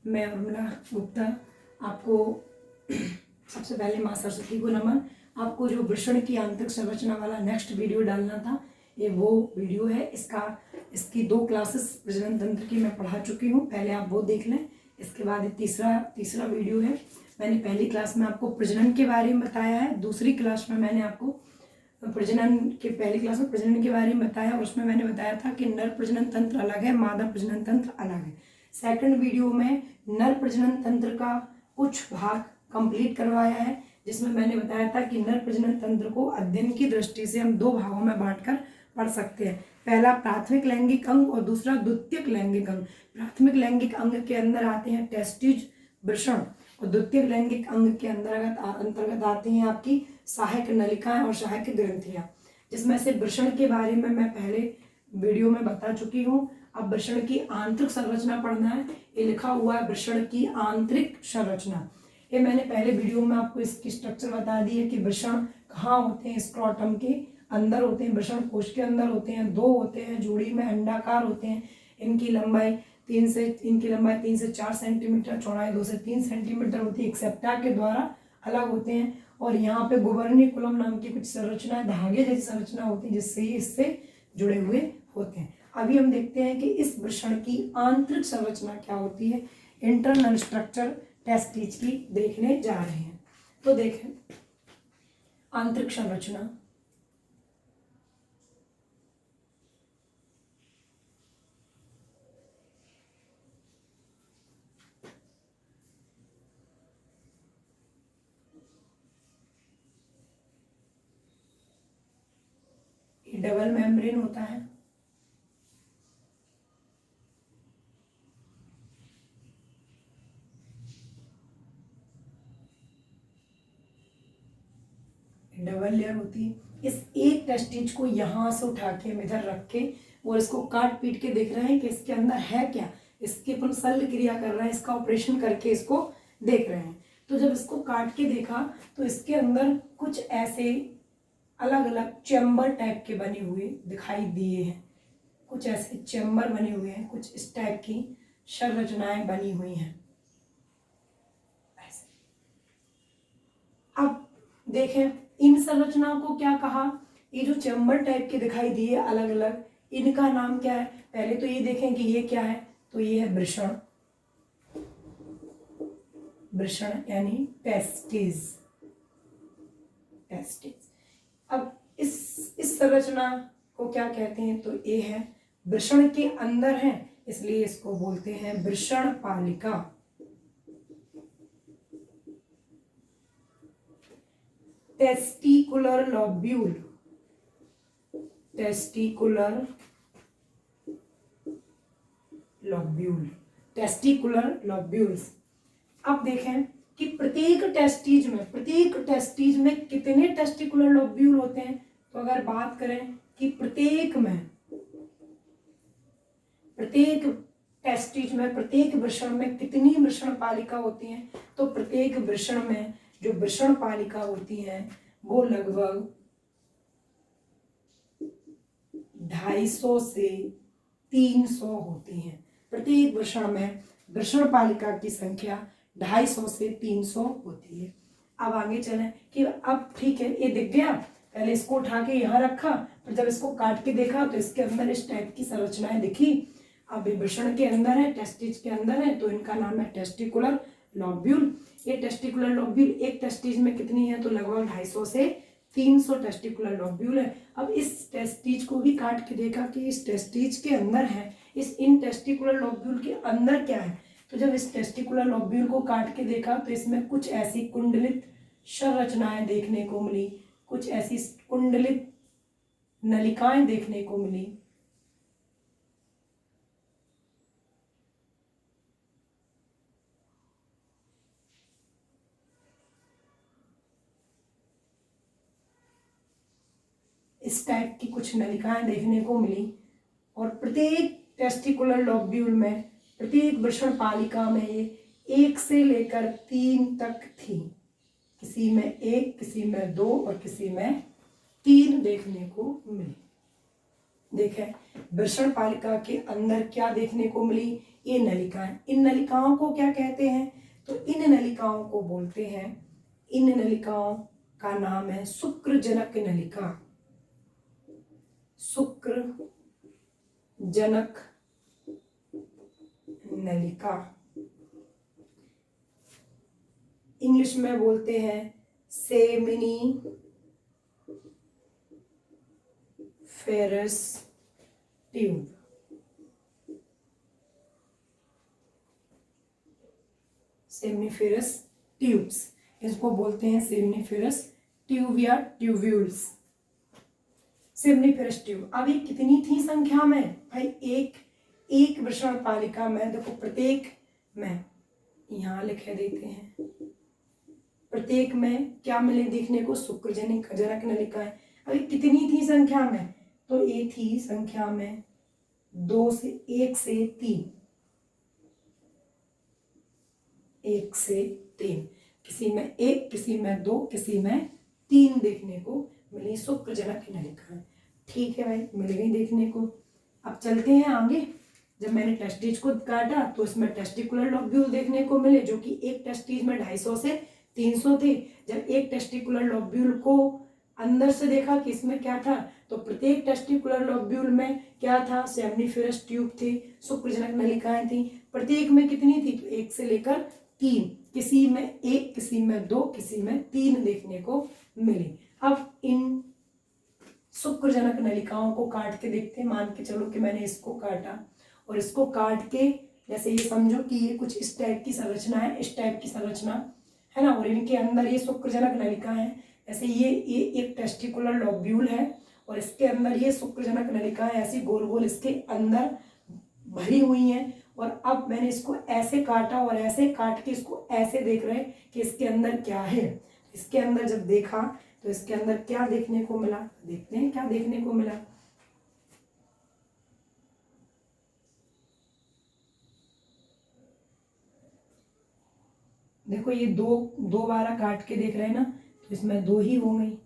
मैं उर्मिला गुप्ता आपको सबसे पहले माँ सरस्वती को नमन। आपको जो वृषण की आंतरिक संरचना वाला नेक्स्ट वीडियो डालना था, ये वो वीडियो है। इसकी 2 क्लासेस प्रजनन तंत्र की मैं पढ़ा चुकी हूँ, पहले आप वो देख लें। इसके बाद तीसरा वीडियो है। मैंने पहली क्लास में आपको प्रजनन के बारे में बताया है, दूसरी क्लास में मैंने आपको पहली क्लास में प्रजनन के बारे में बताया, और उसमें मैंने बताया था कि नर प्रजनन तंत्र अलग है, मादा प्रजनन तंत्र अलग है। सेकंड वीडियो में नर प्रजनन तंत्र का कुछ भाग कंप्लीट करवाया है, जिसमें मैंने बताया था कि नर प्रजनन तंत्र को अध्ययन की दृष्टि से हम 2 भागों में बांटकर पढ़ सकते हैं। पहला प्राथमिक लैंगिक अंग और दूसरा द्वितीयक लैंगिक अंग। प्राथमिक लैंगिक अंग के अंदर आते हैं टेस्टिज, वृषण, और द्वितीय लैंगिक अंग के अंतर्गत आती हैं आपकी सहायक नलिकाएं और सहायक ग्रंथियां, जिसमें से वृषण के बारे में मैं पहले वीडियो में बता चुकी हूँ। अब वृषण की आंतरिक संरचना पढ़ना है। ये लिखा हुआ है वृषण की आंतरिक संरचना। ये मैंने पहले वीडियो में आपको इसकी स्ट्रक्चर बता दी है कि वृषण कहाँ होते हैं। स्क्रोटम के अंदर होते हैं, वृषण कोश के अंदर होते हैं, 2 होते हैं, जोड़ी में अंडाकार होते हैं। इनकी लंबाई 3 से 4 सेंटीमीटर, चौड़ाई 2 से 3 सेंटीमीटर होती है। एक सेप्टा के द्वारा अलग होते हैं, और यहाँ पे गुबर्निकुलम नाम की कुछ संरचना, धागे जैसी संरचना होती है, जिससे ये इससे जुड़े हुए होते हैं। अभी हम देखते हैं कि इस वृषण की आंतरिक संरचना क्या होती है। इंटरनल स्ट्रक्चर टेस्टिज की देखने जा रहे हैं। तो देखें आंतरिक संरचना। ये डबल मेम्ब्रेन होता है। डबल लेयर होती है। इस एक टेस्टिज को यहाँ से उठा के हम इधर रख के, और इसको काट पीट के देख रहे हैं कि इसके अंदर है क्या। इसके अपन शल्य क्रिया कर रहे हैं, इसका ऑपरेशन करके इसको देख रहे हैं। तो जब इसको काट के देखा तो इसके अंदर कुछ ऐसे अलग अलग चैम्बर टाइप के बने हुए दिखाई दिए हैं। कुछ ऐसे चैम्बर बने हुए हैं, कुछ इस टाइप की संरचनाएं बनी हुई हैं। अब देखें इन संरचनाओं को क्या कहा। ये जो चैम्बर टाइप के दिखाई दिए अलग अलग, इनका नाम क्या है। पहले तो ये देखें कि ये क्या है। तो ये है वृषण, वृषण यानी टेस्टिस। अब इस संरचना को क्या कहते हैं। तो ये है वृषण के अंदर है, इसलिए इसको बोलते हैं वृषण पालिका। Testicular lobule, testicular lobule, testicular lobules. अब देखें कि प्रत्येक टेस्टिज में कितने टेस्टिकुलर लॉब्यूल होते हैं। तो अगर बात करें कि प्रत्येक टेस्टिज में, प्रत्येक वृषण में कितनी वृषण पालिका होती हैं, तो प्रत्येक वृषण में जो वृषण पालिका होती है वो लगभग 250 से 300 होती हैं। प्रत्येक वृषण में वृषण पालिका की संख्या 250 से 300 होती है। अब आगे चलें कि अब ठीक है, ये दिख गया। पहले इसको उठा के यहाँ रखा, फिर जब इसको काट के देखा तो इसके अंदर इस टाइप की संरचनाएं दिखी। अब ये वृषण के अंदर है, टेस्टिज के अंदर है, तो इनका नाम है टेस्टिकुलर लॉब्यूल। ये टेस्टिकुलर लॉब्यूल एक टेस्टिज में कितनी है, तो लगभग 250 से 300 टेस्टिकुलर लॉब्यूल है। अब इस टेस्टिज को भी काट के देखा कि इस टेस्टिज के अंदर है, इन टेस्टिकुलर लॉब्यूल के अंदर क्या है। तो जब इस टेस्टिकुलर लॉब्यूल को काट के देखा तो इसमें कुछ ऐसी कुंडलित संरचनाएं देखने को मिली, कुछ ऐसी कुंडलित नलिकाएं देखने को मिली। इस टाइप की कुछ नलिकाएं देखने को मिली, और प्रत्येक टेस्टिकुलर लॉब्यूल में, प्रत्येक वृषण पालिका में ये 1 से लेकर 3 तक थी। किसी में 1, किसी में 2 और किसी में 3 देखने को मिली। देखें वृषण पालिका के अंदर क्या देखने को मिली। ये नलिकाएं, इन नलिकाओं को क्या कहते हैं? तो इन नलिकाओं को बोलते हैं, इन नलिकाओं का नाम है शुक्रजनक नलिका। शुक्रजनक नलिका, इंग्लिश में बोलते हैं सेमिनिफेरस ट्यूब। सेमिनिफेरस ट्यूब्स, इसको बोलते हैं सेमिनिफेरस ट्यूब या ट्यूब्यूल्स। Seminiferous tube. अब ये कितनी थी संख्या में भाई? एक वृषण पालिका में देखो, प्रत्येक में यहाँ लिखे देते हैं, प्रत्येक में क्या मिले देखने को? शुक्रजनक जनक नलिकाएं। अभी कितनी थी संख्या में? तो ये थी संख्या में 1 से 3, 1 से 3, किसी में 1, किसी में 2, किसी में 3 देखने को मिली शुक्रजनक नलिकाएं। ठीक है भाई, मिल गई देखने को। अब चलते हैं आगे। जब मैंने टेस्टिज को काटा तो इसमें टेस्टिकुलर लॉब्यूल देखने को मिले, जो कि एक टेस्टिज में 250 से 300 थे। जब एक टेस्टिकुलर लॉब्यूल को अंदर से देखा कि इसमें क्या था, तो प्रत्येक टेस्टिकुलर लॉब्यूल में क्या था? सेमिनिफेरस ट्यूब थी, शुक्रजनक नलिकाएं थी। प्रत्येक में कितनी थी? तो 1 से लेकर 3, किसी में 1, किसी में 2, किसी में 3 देखने को मिली। अब इन शुक्रजनक नलिकाओं को काट के देखते हैं। मान के चलो कि मैंने इसको काटा और इसको काट के, जैसे ये समझो कि ये कुछ इस टाइप की संरचना है, इस टाइप की संरचना है ना, और इनके अंदर ये शुक्रजनक नलिका है। ऐसे ये एक टेस्टिकुलर लॉब्यूल है और इसके अंदर ये शुक्रजनक नलिकाएं ऐसी गोल गोल इसके अंदर भरी हुई हैं। और अब मैंने इसको ऐसे काटा और ऐसे काट के इसको ऐसे देख रहे हैं कि इसके अंदर क्या है। इसके अंदर जब देखा तो इसके अंदर क्या देखने को मिला? देखते हैं क्या देखने को मिला। देखो ये दो बार काट के देख रहे हैं ना, तो इसमें 2 ही हो गई।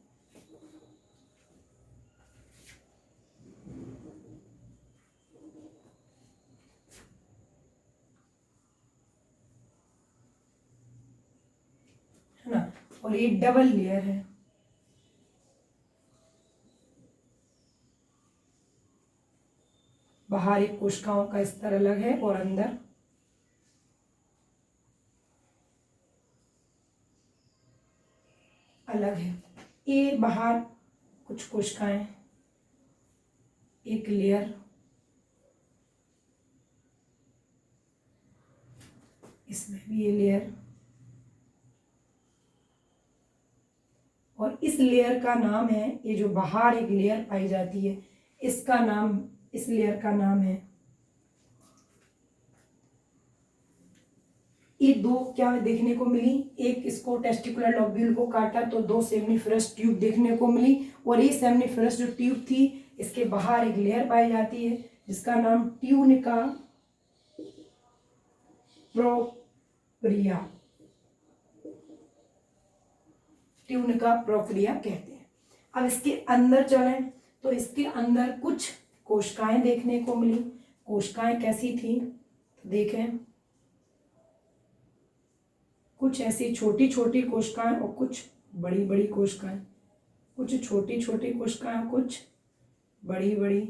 है ना, और ये डबल लेयर है। बाहर एक कोशिकाओं का स्तर अलग है और अंदर अलग है। ये बाहर कुछ कोशिकाएं, एक लेयर, इसमें भी ये लेयर, और इस लेयर का नाम है, ये जो बाहर एक लेयर पाई जाती है, इसका नाम, इस लेयर का नाम है, ये 2 क्या देखने को मिली? एक इसको टेस्टिकुलर लॉब्यूल को काटा तो 2 सेमिनिफेरस ट्यूब देखने को मिली। और ये सेमिनिफेरस जो ट्यूब थी, इसके बाहर एक लेयर पाई जाती है जिसका नाम ट्यूनिका प्रोप्रिया, ट्यूनिका प्रोप्रिया कहते हैं। अब इसके अंदर चलें तो इसके अंदर कुछ कोशिकाएं देखने को मिली। कोशिकाएं कैसी थी? देखें, कुछ ऐसी छोटी छोटी कोशिकाएं और कुछ बड़ी बड़ी कोशिकाएं, कुछ छोटी छोटी कोशिकाएं, कुछ बड़ी बड़ी।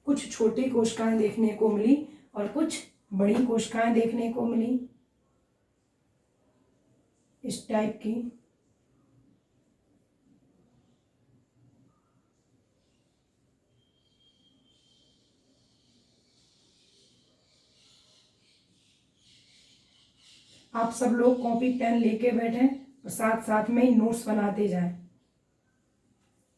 कुछ छोटी कोशिकाएं देखने को मिली और कुछ बड़ी कोशिकाएं देखने को मिली, इस टाइप की। आप सब लोग कॉपी पेन लेके बैठें और साथ साथ में ही नोट्स बनाते जाएं।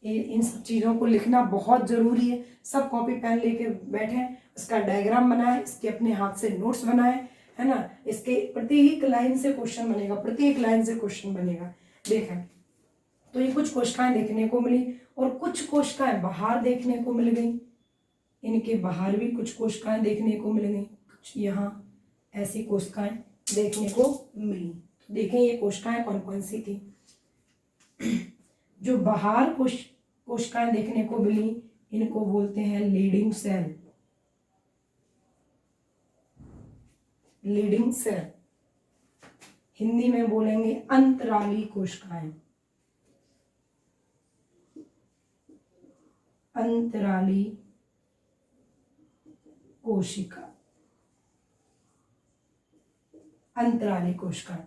इन सब चीज़ों को लिखना बहुत ज़रूरी है। सब कॉपी पेन लेके बैठें, इसका डायग्राम बनाएं, इसके अपने हाथ से नोट्स बनाएं, है ना। इसके प्रत्येक लाइन से क्वेश्चन बनेगा, प्रत्येक लाइन से क्वेश्चन बनेगा। देखें, तो ये कुछ कोशिकाएं देखने को मिली और कुछ कोशिकाएं बाहर देखने को मिल गई। इनके बाहर भी कुछ कोशिकाएं देखने को मिलेंगी, कुछ यहाँ ऐसी कोशिकाएं देखने को मिली। देखें ये कोशिकाएं कौन कौन सी थी। जो बाहर कोशिकाएं देखने को मिली इनको बोलते हैं leading cell. Leading cell Hindi में बोलेंगे अंतराली कोशिकाएं। अंतराली कोशिका, अंतराली कोशिकाएं।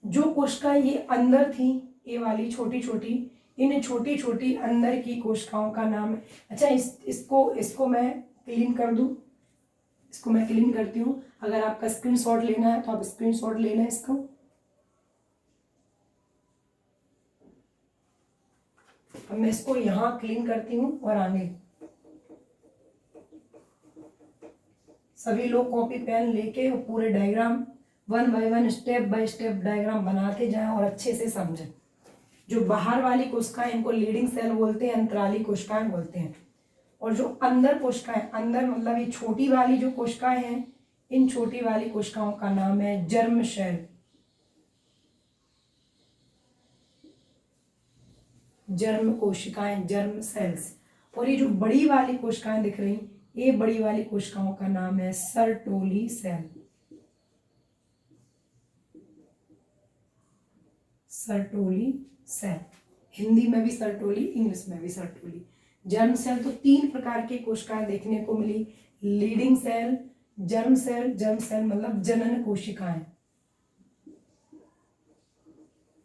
जो कोशिकाएं ये अंदर थी, ये वाली छोटी छोटी, इन छोटी छोटी अंदर की कोशिकाओं का नाम है। अच्छा इसको मैं क्लीन कर दूं, इसको मैं क्लीन करती हूँ। अगर आपका स्क्रीनशॉट लेना है तो आप स्क्रीनशॉट ले लें इसको। अब मैं इसको यहाँ क्लीन करती हूँ और आगे सभी लोग कॉपी पेन लेके पूरे diagram 1 by 1 step by step diagram बनाते जाएं और अच्छे से समझें। जो बाहर वाली कोशिकाएं इनको लीडिंग सेल बोलते हैं, अंतराली कोशिकाएं बोलते हैं। और जो अंदर कोशिकाएं, अंदर मतलब ये छोटी वाली जो कोशिकाएं हैं, इन छोटी वाली कोशिकाओं का नाम है जर्म सेल। जर्म कोशिकाएं, जर्म सेल्स। और ये जो बड़ी वाली कोशिकाएं दिख रही, ये बड़ी वाली कोशिकाओं का नाम है Sertoli cell. Sertoli cell, Hindi में भी सर्टोली, इंग्लिश में भी सर्टोली। जर्म सेल तो 3 प्रकार की कोशिकाएं देखने को मिली, Leydig cell, germ cell. Germ cell मतलब जनन कोशिकाएं,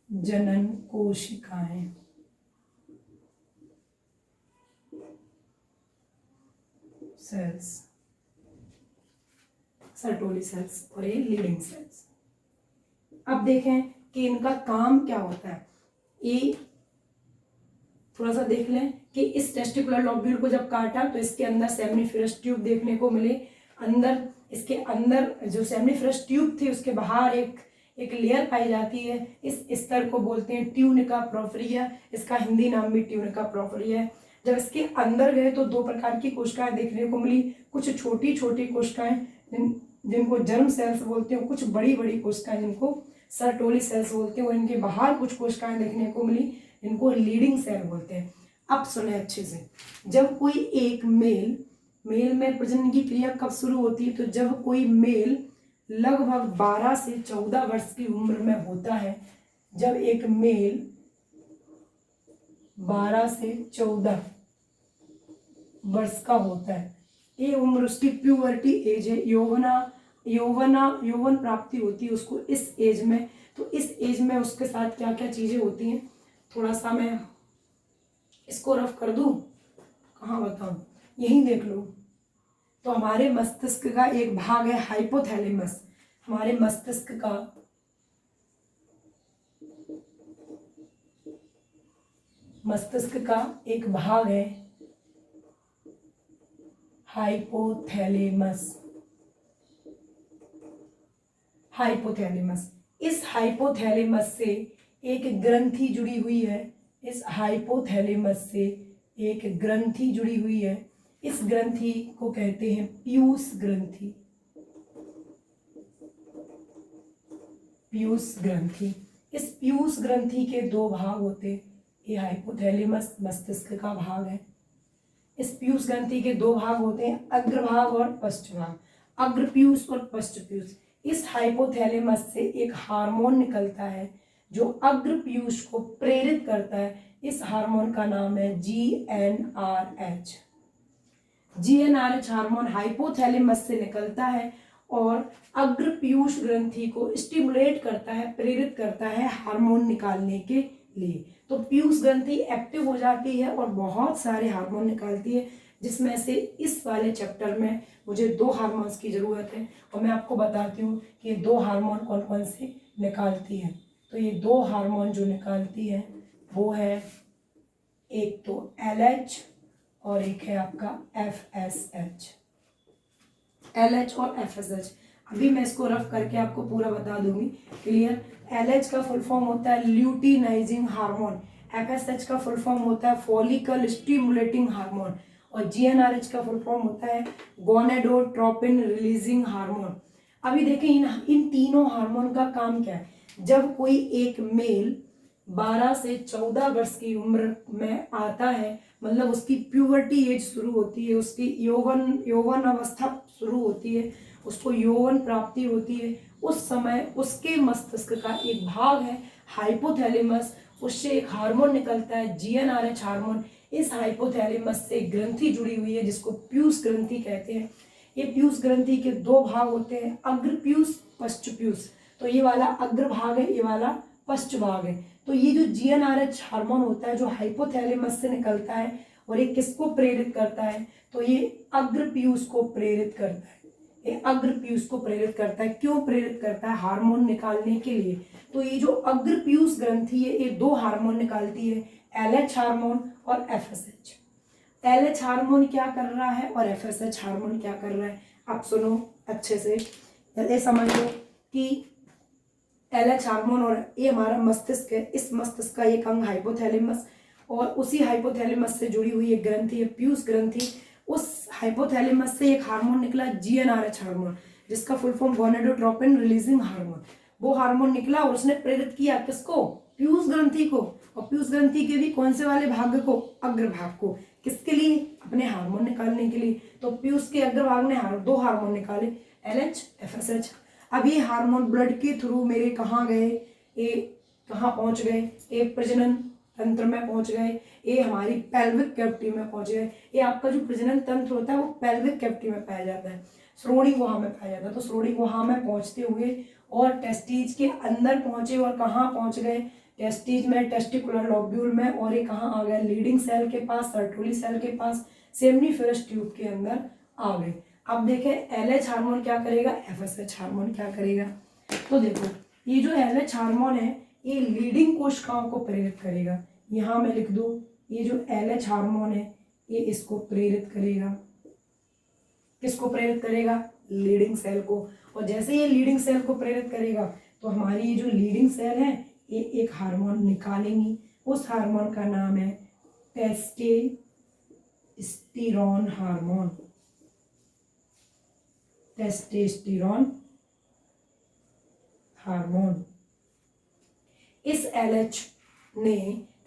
जनन कोशिकाएं, सेल्स, सर्टोली सेल्स और ये लीडिंग सेल्स। अब देखें कि इनका काम क्या होता है। ये थोड़ा सा देख लें कि इस टेस्टिकुलर लोब्यूल को जब काटा तो इसके अंदर सेमिनिफेरस ट्यूब देखने को मिले। अंदर, इसके अंदर जो सेमिनिफेरस ट्यूब थी उसके बाहर एक लेयर पाई जाती है। इस स्तर को बोलते हैं ट्यूनिका प्रोफरिया। इसका हिंदी नाम भी ट्यूनिका प्रोफरिया है। जब इसके अंदर गए तो 2 प्रकार की कोशिकाएं देखने को मिली। कुछ छोटी छोटी कोशिकाएं जिनको जर्म सेल्स बोलते हैं, कुछ बड़ी बड़ी कोशिकाएं जिनको सर्टोली सेल्स बोलते हैं। और इनके बाहर कुछ कोशिकाएं देखने को मिली, इनको लीडिंग सेल बोलते हैं। अब सुने अच्छे से, जब कोई एक मेल में प्रजनन की क्रिया कब शुरू होती है, तो जब कोई मेल लगभग 12 से 14 वर्ष की उम्र में होता है। जब एक मेल 12 से 14 वर्ष का होता है, ये उम्र उसकी प्यूबर्टी एज है, यौवन प्राप्ति होती है उसको इस एज में। तो इस एज में उसके साथ क्या क्या चीजें होती हैं, थोड़ा सा मैं इसको रफ कर दूं, कहाँ बताऊं, यहीं देख लो। तो हमारे मस्तिष्क का एक भाग है हाइपोथैलेमस। हमारे मस्तिष्क का एक भाग है हाइपोथैलेमस। इस हाइपोथैलेमस से एक ग्रंथि जुड़ी हुई है। इस हाइपोथैलेमस से एक ग्रंथि जुड़ी हुई है। इस ग्रंथि को कहते हैं पीयूष ग्रंथि। पीयूष ग्रंथि। इस पीयूष ग्रंथि के 2 भाग होते हैं। ये हाइपोथैलेमस मस्तिष्क का भाग है। इस पीयूष ग्रंथि के 2 भाग होते हैं, अग्रभाग और पश्चभाग। अग्र पीयूष और पश्च पीयूष। इस हाइपोथैलेमस से एक हार्मोन निकलता है जो अग्र पीयूष को प्रेरित करता है। इस हार्मोन का नाम है GnRH। GnRH हार्मोन हाइपोथैलेमस से निकलता है और अग्र पीयूष ग्रंथि को स्टिमुलेट करता है, प्रेरित करता है हार्मोन निकालने के लिए। तो पीयूष ग्रंथि एक्टिव हो जाती है और बहुत सारे हार्मोन निकालती है, जिसमें से इस वाले चैप्टर में मुझे 2 हार्मोन्स की जरूरत है और मैं आपको बताती हूँ कि ये 2 हार्मोन कौन कौन से निकालती है। तो ये 2 हार्मोन जो निकालती है वो है, एक तो LH और एक है आपका FSH। LH और FSH अभी मैं इसको रफ करके आपको पूरा बता दूंगी, क्लियर। LH का फुल फॉर्म होता है ल्यूटिनाइजिंग हार्मोन। FSH का फुल फॉर्म होता है फॉलिकल स्टिमुलेटिंग हार्मोन। और GnRH का फुल फॉर्म होता है गोनेडोट्रोपिन रिलीजिंग हार्मोन। अभी देखें इन तीनों हार्मोन का काम क्या है। जब कोई एक मेल 12 से 14 वर्ष की उम्र में आता है, मतलब उसकी प्यूबर्टी एज शुरू होती है, उसकी यौवन अवस्था शुरू होती है, उसको यौवन प्राप्ति होती है, उस समय उसके मस्तिष्क का एक भाग है हाइपोथैलेमस, उससे एक हार्मोन निकलता है GnRH हार्मोन। इस हाइपोथैलेमस से ग्रंथि जुड़ी हुई है जिसको पीयूष ग्रंथि कहते हैं। ये पीयूष ग्रंथि के दो भाग होते हैं, अग्र पीयूष, पश्च पीयूष। तो ये वाला अग्र भाग है, ये वाला पश्च भाग है। तो ये जो GnRH हार्मोन होता है जो हाइपोथैलेमस से निकलता है, और ये किसको प्रेरित करता है, तो ये अग्र पीयूष को प्रेरित करता है। ये अग्र पीयूष को प्रेरित करता है। क्यों प्रेरित करता है? हार्मोन निकालने के लिए। तो ये जो अग्र पीयूष ग्रंथि है ये दो हार्मोन निकालती है, LH हार्मोन और FSH। LH हार्मोन क्या कर रहा है और FSH हार्मोन क्या कर रहा है, आप सुनो अच्छे से, ये समझ लो कि LH हार्मोन और ये हमारा मस्तिष्क है, इस मस्तिष्क का एक अंग हाइपोथैलेमस, और उसी हाइपोथैलेमस से जुड़ी हुई एक ग्रंथि है पीयूष ग्रंथि। उस हाइपोथैलेमस से एक हार्मोन निकला GnRH हार्मोन, जिसका full form gonadotropin releasing hormone. वो हार्मोन निकला और उसने प्रेरित किया किसको? पीयूष ग्रंथि को। और पीयूष ग्रंथि के भी कौन से वाले भाग को? अग्र भाग को। किसके लिए? अपने हार्मोन निकालने के लिए। तो पीयूष के अग्र भाग ने दो हार्मोन निकाले, LH FSH। अब ये हार्मोन ब्लड के थ्रू मेरे कहाँ गए, ये कहाँ पहुंच गए, ये प्रजनन तंत्र में पहुंच गए, ये हमारी पेल्विक कैविटी में पहुंच गए। ये आपका जो प्रजनन तंत्र होता है वो पेल्विक कैविटी में पाया जाता है, श्रोणि गुहा में पाया जाता है। तो श्रोणि गुहा में पहुंचते हुए और टेस्टिज के अंदर पहुंचे, और कहाँ पहुंच गए? टेस्टिज में, टेस्टिकुलर लोब्यूल में, और ये कहाँ आ गए? लीडिंग सेल के पास, सर्टोली सेल के पास, सेमनीफेरस ट्यूब के अंदर आ गए। अब देखें LH हार्मोन क्या करेगा, FSH हार्मोन क्या करेगा। तो देखो ये जो LH हार्मोन है ये लीडिंग कोशिकाओं को प्रेरित करेगा। यहाँ मैं लिख दूं, ये जो LH हार्मोन है ये इसको प्रेरित करेगा। किसको प्रेरित करेगा? लीडिंग सेल को। और जैसे ये लीडिंग सेल को प्रेरित करेगा तो हमारी ये जो लीडिंग सेल है ये एक हार्मोन निकालेंगी। उस हार्मोन का नाम है टेस्टोस्टेरोन हार्मोन। Testosterone hormone. इस LH ने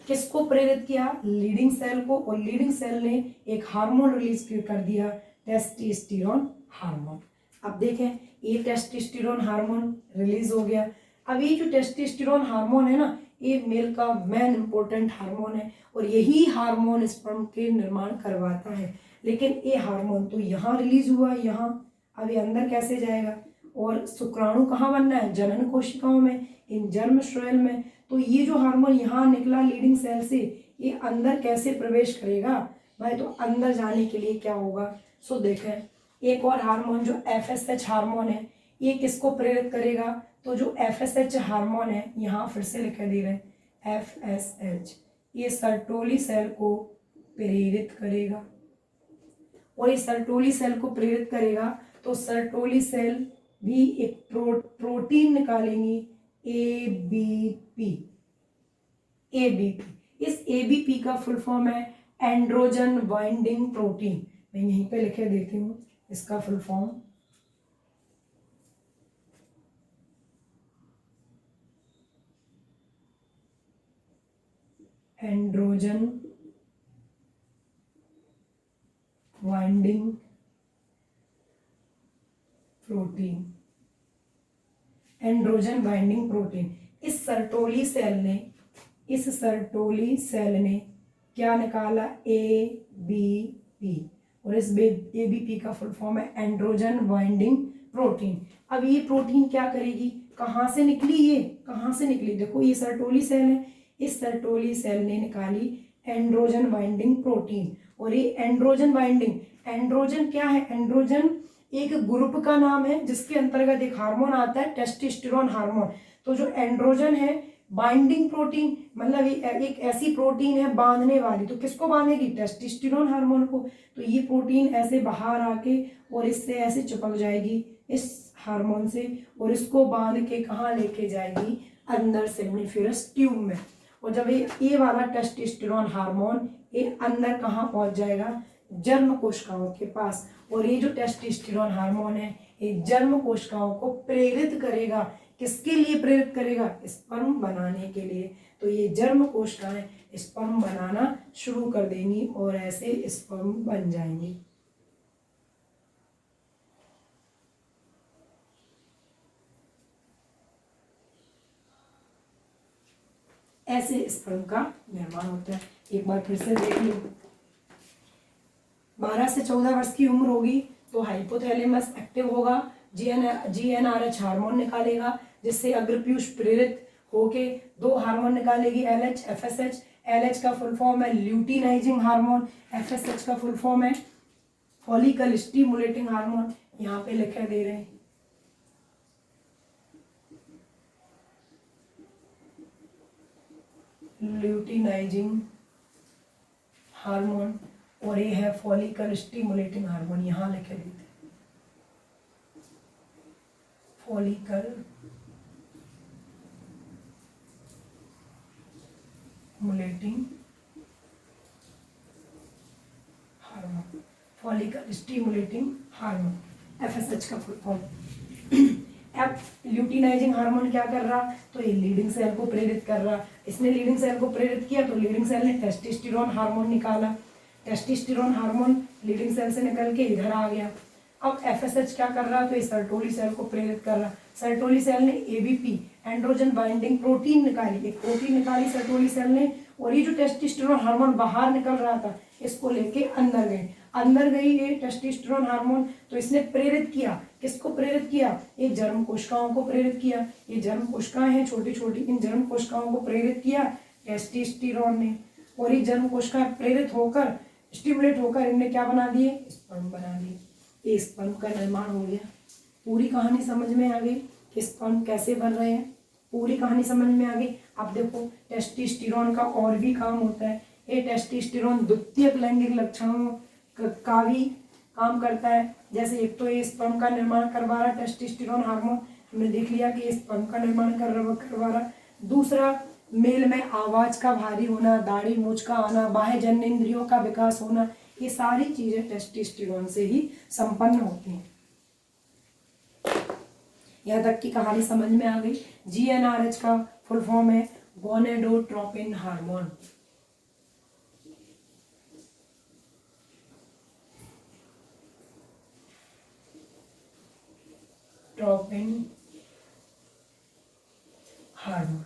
किसको प्रेरित किया? लीडिंग सेल को। और लीडिंग सेल ने एक हार्मोन रिलीज कर दिया, टेस्टोस्टेरोन हार्मोन। अब देखें ये टेस्टोस्टेरोन हार्मोन रिलीज हो गया। अब ये जो टेस्टोस्टेरोन हार्मोन है ना ये मेल का मेन इंपॉर्टेंट हार्मोन है, और यही हार्मोन स्पर्म के निर्माण करवाता है। लेकिन ये हार्मोन तो यहाँ रिलीज हुआ, यहाँ, अब ये अंदर कैसे जाएगा? और शुक्राणु कहाँ बनना है? जनन कोशिकाओं में, इन जर्म स्ट्रॉयल में। तो ये जो हार्मोन यहाँ निकला लीडिंग सेल से ये अंदर कैसे प्रवेश करेगा भाई? तो अंदर जाने के लिए क्या होगा? सो देखें एक और हार्मोन जो FSH हार्मोन है ये किसको प्रेरित करेगा? तो जो FSH हार्मोन है यहाँ फिर से लिख दे रहे हैं FSH, ये सर्टोली सेल को प्रेरित करेगा। और ये सर्टोली सेल को प्रेरित करेगा तो सर्टोली सेल भी एक प्रोटीन निकालेंगी ABP। इस ABP का फुल फॉर्म है एंड्रोजन बाइंडिंग प्रोटीन। मैं यहीं पे लिखे देती हूँ इसका full form. Androgen binding protein. Androgen binding protein. इस सर्टोली सेल ने क्या निकाला? ABP। और इस ABP का फुल फॉर्म है एंड्रोजन बाइंडिंग प्रोटीन। अब ये प्रोटीन क्या करेगी? कहाँ से निकली? ये कहाँ से निकली? देखो ये सर्टोली सेल है, इस सर्टोली सेल ने निकाली एंड्रोजन बाइंडिंग प्रोटीन। और ये एंड्रोजन बाइंडिंग, एंड्रोजन क्या है? एंड्रोजन एक ग्रुप का नाम है जिसके अंतर्गत एक हार्मोन आता है टेस्टोस्टेरोन हार्मोन। तो जो एंड्रोजन है बाइंडिंग प्रोटीन, मतलब एक ऐसी प्रोटीन है बांधने वाली। तो किसको बांधेगी? टेस्टोस्टेरोन हार्मोन को। तो ये प्रोटीन ऐसे बाहर आके और इससे ऐसे चिपक जाएगी इस हार्मोन से, और इसको बांध के कहाँ लेके जाएगी? अंदर सेमनीफेरस ट्यूब में। और जब ये वाला टेस्टोस्टेरोन हार्मोन ये अंदर कहाँ पहुंच जाएगा? जर्म कोशिकाओं के पास। और ये जो टेस्टोस्टेरोन हार्मोन है ये जर्म कोशिकाओं को प्रेरित करेगा। किसके लिए प्रेरित करेगा? स्पर्म बनाने के लिए। तो ये जर्म कोशिकाएं स्पर्म बनाना शुरू कर देंगी और ऐसे स्पर्म बन जाएंगे। ऐसे स्पर्म का निर्माण होता है। एक बार फिर से देख लो, 12 से 14 वर्ष की उम्र होगी तो हाइपोथैलेमस एक्टिव होगा, GnRH हार्मोन निकालेगा, जिससे अग्रपीयूष प्रेरित होके दो हार्मोन निकालेगी, LH FSH। LH का फुल फॉर्म है ल्यूटिनाइजिंग हार्मोन, FSH का फुल फॉर्म है फॉलिकल स्टिमुलेटिंग हार्मोन। यहाँ पे लिखे दे रहे हैं ल्यूटिनाइजिंग हार्मोन और ये है फॉलिकल स्टिमुलेटिंग हार्मोन। यहाँ लिखे देते हैं follicle stimulating hormone, follicle stimulating hormone, FSH का फुल फॉर्म। अब ल्यूटिनाइजिंग हार्मोन क्या कर रहा? तो ये लीडिंग सेल को प्रेरित कर रहा। इसने लीडिंग सेल को प्रेरित किया तो लीडिंग सेल ने टेस्टोस्टेरोन हार्मोन निकाला। टेस्टोस्टेरोन हार्मोन लीडिंग सेल से निकल के इधर आ गया। अब FSH क्या कर रहा? तो ये सर्टोली सेल को प्रेरित कर रहा। सर्टोली सेल ने ABP एंड्रोजन बाइंडिंग प्रोटीन निकाली, एक प्रोटीन निकाली सर्टोली सेल ने, और ये जो टेस्टोस्टेरोन हार्मोन बाहर निकल रहा था इसको लेके अंदर गई ये टेस्टोस्टेरोन हार्मोन। तो इसने प्रेरित किया, किसको प्रेरित किया? ये जर्म कोशिकाओं को प्रेरित किया। ये जर्म कोशिकाएं हैं छोटी छोटी, इन जर्म कोशिकाओं को प्रेरित किया टेस्टोस्टेरोन ने, और ये जर्म कोशिकाएं प्रेरित होकर स्टिमुलेट होकर इनने क्या बना दिए? स्पर्म बना दिए। ये स्पर्म का निर्माण हो गया। पूरी कहानी समझ में आ गई कि स्पर्म कैसे बन रहे हैं? पूरी कहानी समझ में आ गई। अब देखो टेस्टोस्टेरोन का और भी काम होता है। ये टेस्टोस्टेरोन द्वितीयक लैंगिक लक्षणों का भी काम करता है। जैसे एक तो ये स्पर्म का निर्माण करवा रहा टेस्टोस्टेरोन हार्मोन, हमने देख लिया कि ये स्पर्म का निर्माण करवा रहा। दूसरा, मेल में आवाज का भारी होना, दाढ़ी मूंछ का आना, बाह्य जननेंद्रियों का विकास होना, ये सारी चीजें टेस्टोस्टेरोन से ही संपन्न होती हैं। यहाँ तक की कहानी समझ में आ गई। GnRH का फुल फॉर्म है गोनेडोट्रोपिन हार्मोन। Tropine hormone.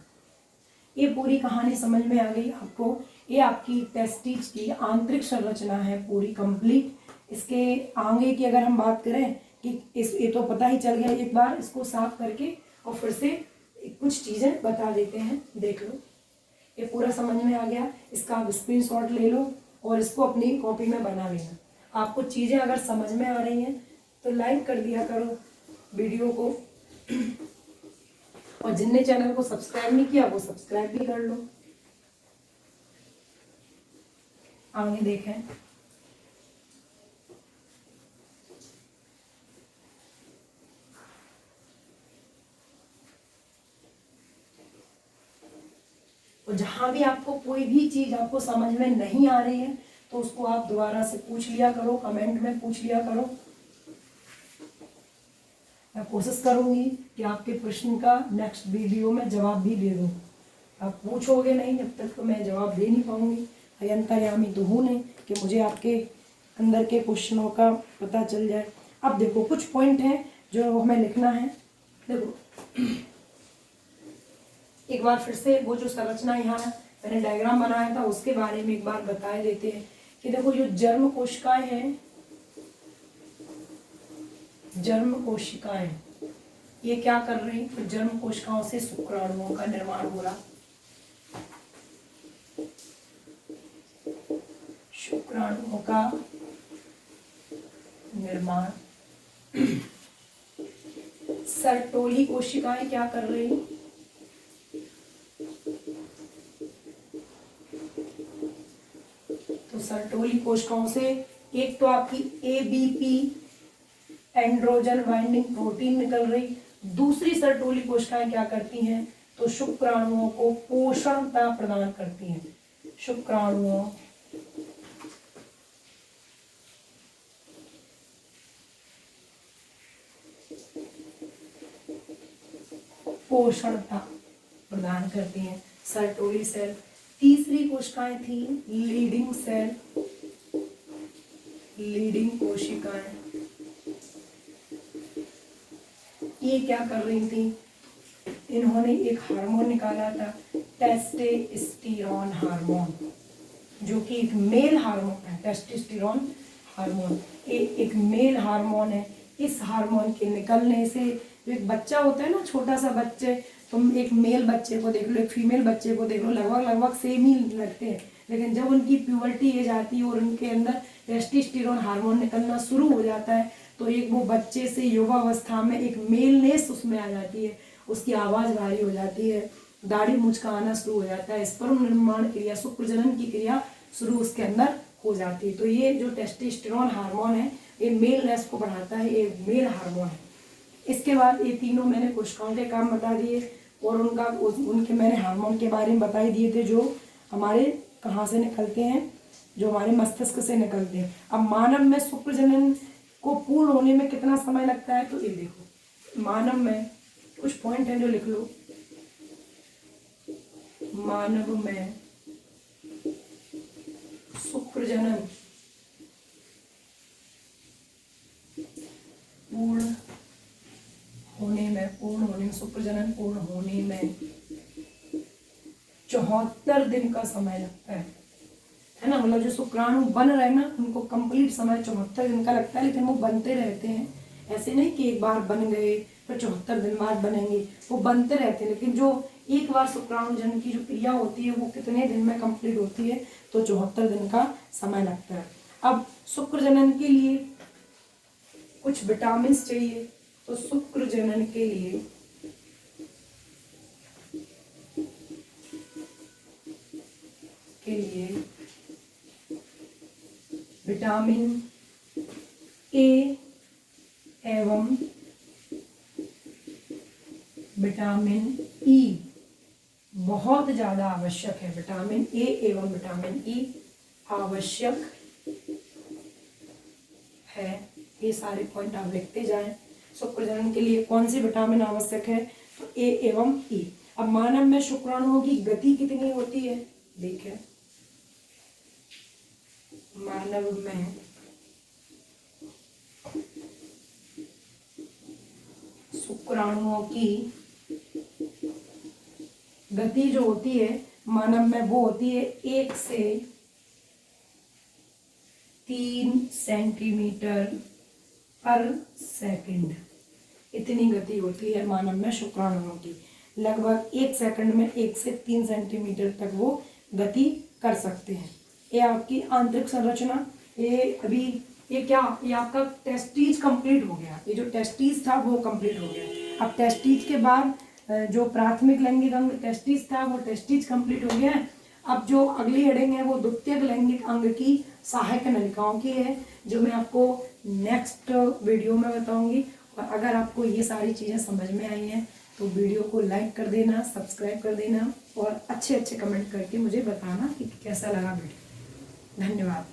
ये पूरी कहानी समझ में आ गई आपको। ये आपकी टेस्टिस की आंतरिक संरचना है पूरी कंप्लीट। इसके आगे की अगर हम बात करें कि ये तो पता ही चल गया, एक बार इसको साफ करके और फिर से कुछ चीज़ें बता देते हैं, देख लो। ये पूरा समझ में आ गया, इसका आप स्क्रीनशॉट ले लो और इसको अपनी कॉपी में बना लेना। आपको चीज़ें अगर समझ में आ रही हैं तो लाइक कर दिया करो वीडियो को, और जिनने चैनल को सब्सक्राइब नहीं किया वो सब्सक्राइब भी कर लो। आगे देखें, तो जहां भी आपको कोई भी चीज आपको समझ में नहीं आ रही है तो उसको आप दोबारा से पूछ लिया करो, कमेंट में पूछ लिया करो। मैं कोशिश करूंगी कि आपके प्रश्न का नेक्स्ट वीडियो में जवाब भी दे दूं। आप पूछोगे नहीं जब तक तो मैं जवाब दे नहीं पाऊंगी। अंतर्यामी तो हूँ नहीं कि मुझे आपके अंदर के क्वेश्चनों का पता चल जाए। अब देखो कुछ पॉइंट हैं जो हमें लिखना है। देखो एक बार फिर से वो जो संरचना यहाँ मैंने डायग्राम बनाया था उसके बारे में एक बार बता देते हैं कि देखो जो जर्म कोशिकाएं हैं, जर्म कोशिकाएं ये क्या कर रही हैं? तो जर्म कोशिकाओं से शुक्राणुओं का निर्माण हो रहा। शुक्राणुओं का निर्माण। सर्टोली कोशिकाएं क्या कर रही? तो सर्टोली कोशिकाओं से एक तो आपकी ABP एंड्रोजन बाइंडिंग प्रोटीन निकल रही। दूसरी सर्टोली कोशिकाएं क्या करती हैं? तो शुक्राणुओं को पोषणता प्रदान करती हैं। शुक्राणुओं पोषणता प्रदान करती हैं, सर्टोली सेल। तीसरी कोशिकाएं थी लीडिंग सेल, लीडिंग कोशिकाएं। ये क्या कर रही थी, इन्होंने एक हार्मोन निकाला था टेस्टोस्टेरोन हार्मोन, जो कि एक मेल हार्मोन है। टेस्टोस्टेरोन हार्मोन एक मेल हार्मोन है। इस हार्मोन के निकलने से जो एक बच्चा होता है ना, छोटा सा बच्चे, तुम एक मेल बच्चे को देख लो, एक फीमेल बच्चे को देख लो, लगभग सेम ही लगते हैं, लेकिन जब उनकी प्यूबर्टी एज आती है और उनके अंदर टेस्टोस्टेरोन हार्मोन निकलना शुरू हो जाता है, तो एक वो बच्चे से युवावस्था में एक मेलनेस उसमें आ जाती है, उसकी आवाज़ भारी हो जाती है, दाढ़ी मूंछ का आना शुरू हो जाता है, स्पर्म निर्माण क्रिया, शुक्र जनन की क्रिया शुरू उसके अंदर हो जाती है। तो ये जो टेस्टोस्टेरोन हार्मोन है, ये मेलनेस को बढ़ाता है, ये मेल हार्मोन है। इसके बाद ये तीनों मैंने कोशिकाओं के काम बता दिए और उनके मैंने हार्मोन के बारे में बता ही दिए थे, जो हमारे कहाँ से निकलते हैं, जो हमारे मस्तिष्क से निकलते हैं। अब मानव में शुक्र जनन को पूर्ण होने में कितना समय लगता है, तो ये देखो, मानव में कुछ पॉइंट है जो लिख लो। मानव में शुक्र जनन पूर्ण होने में शुक्र जनन पूर्ण होने में 74 दिन का समय लगता है ना। मतलब जो शुक्राणु बन रहे हैं ना, उनको कंप्लीट समय 74 दिन का लगता है, लेकिन वो बनते रहते हैं। ऐसे नहीं कि एक बार बन गए फिर 74 दिन बाद बनेंगे, वो बनते रहते हैं। लेकिन जो एक बार शुक्राणु जन्म की जो क्रिया होती है वो कितने दिन में कंप्लीट होती है, तो 74 दिन का समय लगता है। अब शुक्र जनन के लिए कुछ विटामिन चाहिए, तो शुक्र जनन के लिए विटामिन ए एवं विटामिन ई बहुत ज़्यादा आवश्यक है। विटामिन ए एवं विटामिन ई आवश्यक है। ये सारे पॉइंट आप लिखते जाएं। शुक्र जनन के लिए कौन सी विटामिन आवश्यक है, तो ए एवं ई। अब मानव में शुक्राणुओं की गति कितनी होती है, देखें, मानव में शुक्राणुओं की गति जो होती है मानव में, वो होती है 1 से 3 सेंटीमीटर पर सेकंड। इतनी गति होती है मानव में शुक्राणुओं की। लगभग 1 सेकंड में 1 से 3 सेंटीमीटर तक वो गति कर सकते हैं। ये आपकी आंतरिक संरचना। ये आपका टेस्टीज कंप्लीट हो गया। ये जो टेस्टीज था वो कंप्लीट हो गया। अब टेस्टीज के बाद जो प्राथमिक लैंगिक अंग टेस्टीज था, वो टेस्टीज कंप्लीट हो गया है। अब जो अगली हेडिंग है वो द्वितीयक लैंगिक अंग की सहायक नलिकाओं की है, जो मैं आपको नेक्स्ट वीडियो में बताऊंगी। और अगर आपको ये सारी चीज़ें समझ में आई हैं तो वीडियो को लाइक कर देना, सब्सक्राइब कर देना और अच्छे अच्छे कमेंट करके मुझे बताना कि कैसा लगा वीडियो। धन्यवाद।